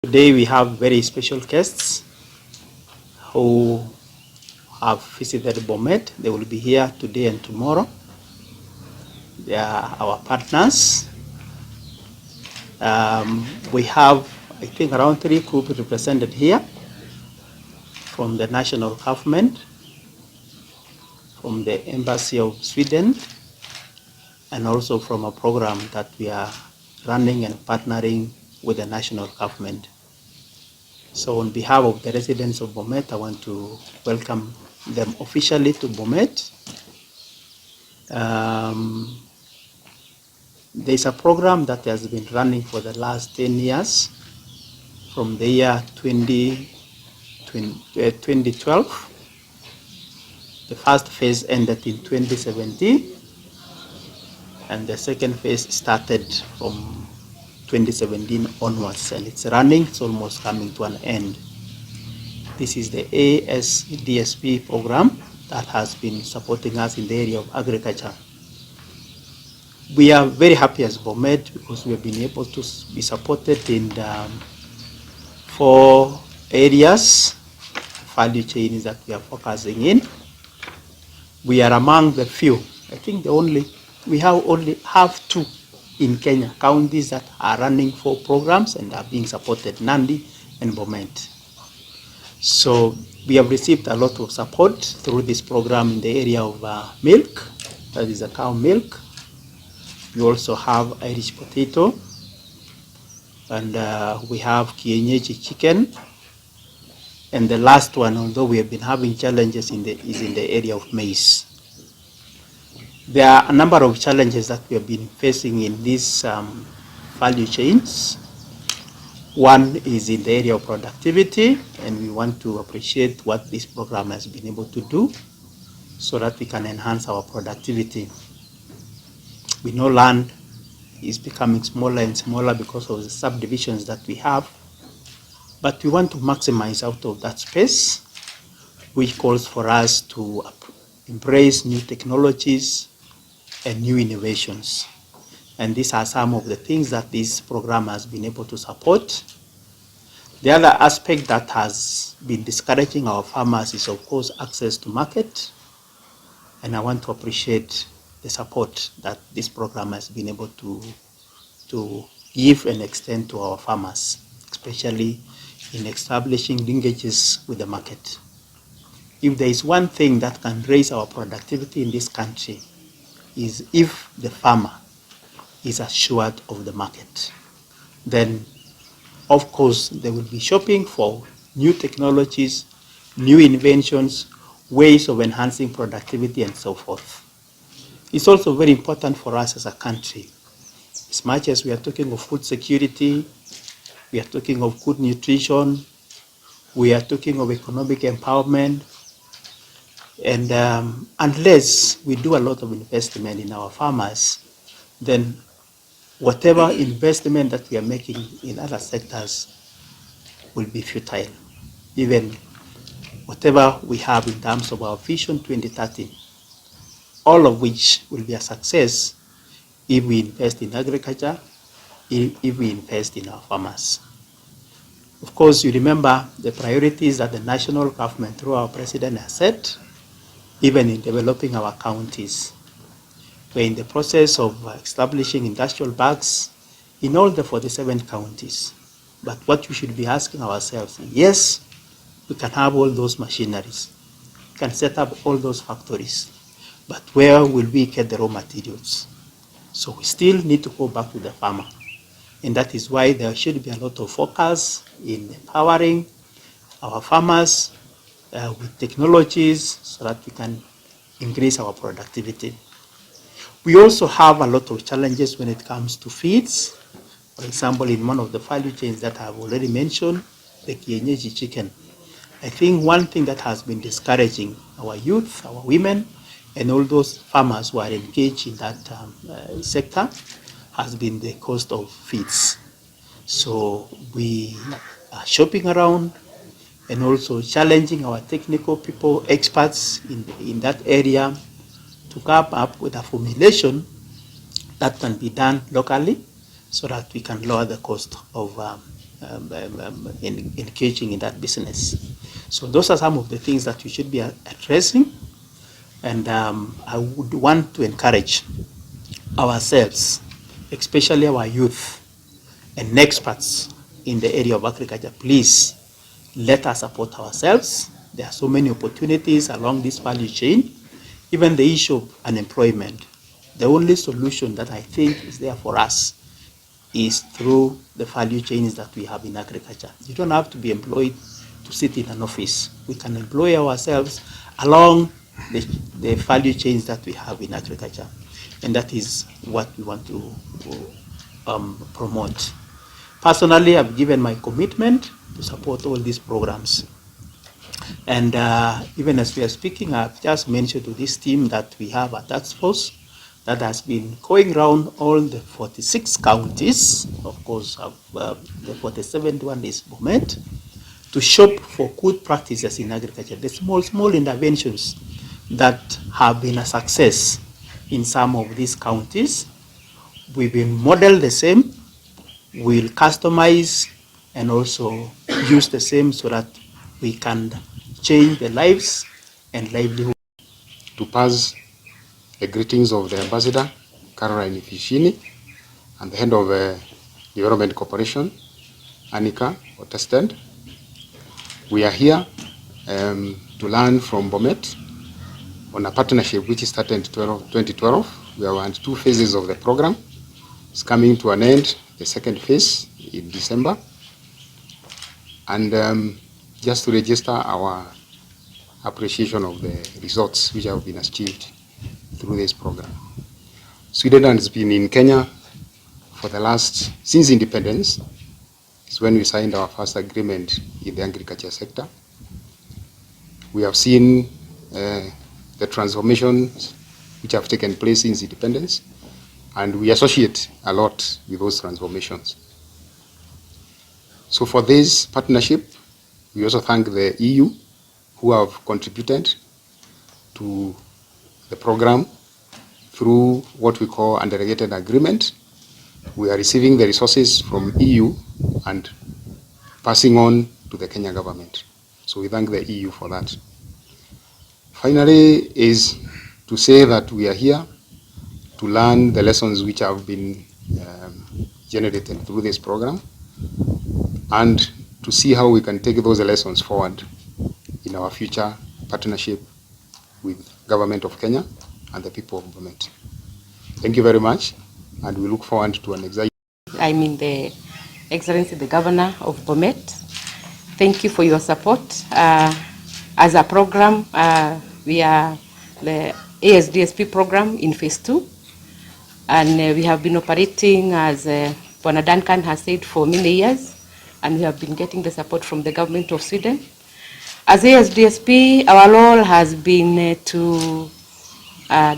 Today we have very special guests who have visited Bomet. They will be here today and tomorrow. They are our partners. We have, I think, around 3 groups represented here from the national government, from the Embassy of Sweden, and also from a program that we are running and partnering with the national government. So on behalf of the residents of Bomet, I want to welcome them officially to Bomet. There's a program that has been running for the last 10 years, from the year 2012. The first phase ended in 2017, and the second phase started from 2017 onwards, and it's running. It's almost coming to an end. This is the ASDSP program that has been supporting us in the area of agriculture. We are very happy as Bomet because we have been able to be supported in 4 areas, value chains that we are focusing in. We are among the few. I think we only have 2 in Kenya counties that are running 4 programs and are being supported, Nandi and Bomet. So we have received a lot of support through this program in the area of milk, that is a cow milk. We also have Irish potato, and we have kienyeji chicken. And the last one, although we have been having challenges, is in the area of maize. There are a number of challenges that we have been facing in these value chains. One is in the area of productivity, and we want to appreciate what this program has been able to do so that we can enhance our productivity. We know land is becoming smaller and smaller because of the subdivisions that we have, but we want to maximize out of that space, which calls for us to embrace new technologies and new innovations. And these are some of the things that this program has been able to support. The other aspect that has been discouraging our farmers is, of course, access to market. And I want to appreciate the support that this program has been able to give and extend to our farmers, especially in establishing linkages with the market. If there is one thing that can raise our productivity in this country, is if the farmer is assured of the market. Then, of course, they will be shopping for new technologies, new inventions, ways of enhancing productivity, and so forth. It's also very important for us as a country. As much as we are talking of food security, we are talking of good nutrition, we are talking of economic empowerment, and unless we do a lot of investment in our farmers, then whatever investment that we are making in other sectors will be futile. Even whatever we have in terms of our Vision 2030, all of which will be a success if we invest in agriculture, if we invest in our farmers. Of course, you remember the priorities that the national government through our president has set, even in developing our counties. We're in the process of establishing industrial parks in all the 47 counties. But what we should be asking ourselves, yes, we can have all those machineries, we can set up all those factories, but where will we get the raw materials? So we still need to go back to the farmer. And that is why there should be a lot of focus in empowering our farmers with technologies so that we can increase our productivity. We also have a lot of challenges when it comes to feeds. For example, in one of the value chains that I've already mentioned, the kienyeji chicken. I think one thing that has been discouraging our youth, our women, and all those farmers who are engaged in that sector has been the cost of feeds. So we are shopping around and also challenging our technical people, experts in that area, to come up with a formulation that can be done locally so that we can lower the cost of engaging in that business. So those are some of the things that we should be addressing. And I would want to encourage ourselves, especially our youth and experts in the area of agriculture, please let us support ourselves. There are so many opportunities along this value chain. Even the issue of unemployment, the only solution that I think is there for us is through the value chains that we have in agriculture. You don't have to be employed to sit in an office. We can employ ourselves along the value chains that we have in agriculture. And that is what we want to promote. Personally, I've given my commitment to support all these programs. And even as we are speaking, I've just mentioned to this team that we have a task force that has been going around all the 46 counties. Of course, the 47th one is Bomet, to shop for good practices in agriculture, the small interventions that have been a success in some of these counties. We will model the same, we'll customize and also use the same so that we can change the lives and livelihood. To pass the greetings of the Ambassador, Caroline Fishini, and the head of Development Corporation, Annika Otestend. We are here to learn from Bomet on a partnership which started in 2012. We are in 2 phases of the program. It's coming to an end, the 2nd phase in December. And just to register our appreciation of the results which have been achieved through this program. Sweden has been in Kenya for since independence. It's when we signed our first agreement in the agriculture sector. We have seen the transformations which have taken place since independence, and we associate a lot with those transformations. So for this partnership, we also thank the EU who have contributed to the program through what we call undelegated agreement. We are receiving the resources from EU and passing on to the Kenya government. So we thank the EU for that. Finally, is to say that we are here to learn the lessons which have been generated through this program, and to see how we can take those lessons forward in our future partnership with Government of Kenya and the people of Bomet. Thank you very much, and we look forward to an exciting. I'm the Excellency, the Governor of Bomet. Thank you for your support. As a program, we are the ASDSP program in phase 2, and we have been operating, as Bwana Duncan has said, for many years, and we have been getting the support from the government of Sweden. As ASDSP, our role has been to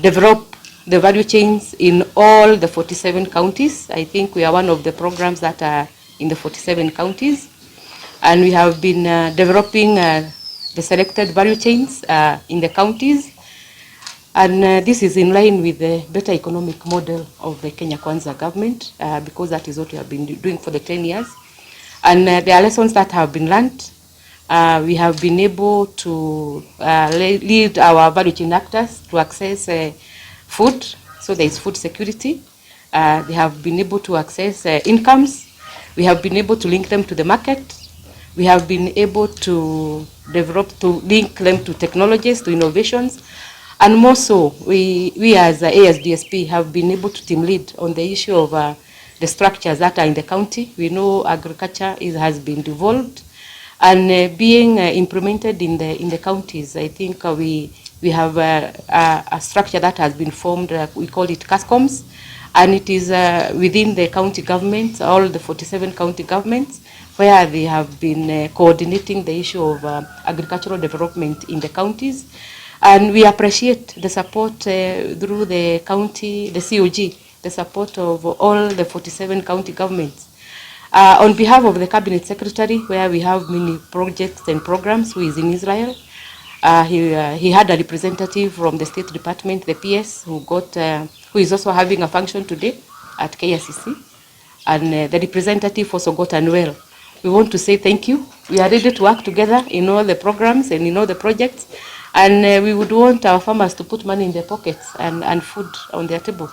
develop the value chains in all the 47 counties. I think we are one of the programs that are in the 47 counties. And we have been developing the selected value chains in the counties. And this is in line with the better economic model of the Kenya Kwanza government, because that is what we have been doing for the 10 years. And there are lessons that have been learned. We have been able to lead our value chain actors to access food, so there is food security. They have been able to access incomes. We have been able to link them to the market. We have been able to link them to technologies, to innovations. And more so, we as ASDSP have been able to team lead on the issue of the structures that are in the county. We know agriculture has been devolved and being implemented in the counties. I think we have a structure that has been formed. We call it CASCOMs, and it is within the county governments, all the 47 county governments, where they have been coordinating the issue of agricultural development in the counties. And we appreciate the support through the county, the COG, the support of all the 47 county governments. On behalf of the Cabinet Secretary, where we have many projects and programs, who is in Israel, he had a representative from the State Department, the PS, who is also having a function today at KICC, and the representative also got unwell. we want to say thank you. We are ready to work together in all the programs and in all the projects, and we would want our farmers to put money in their pockets and food on their table.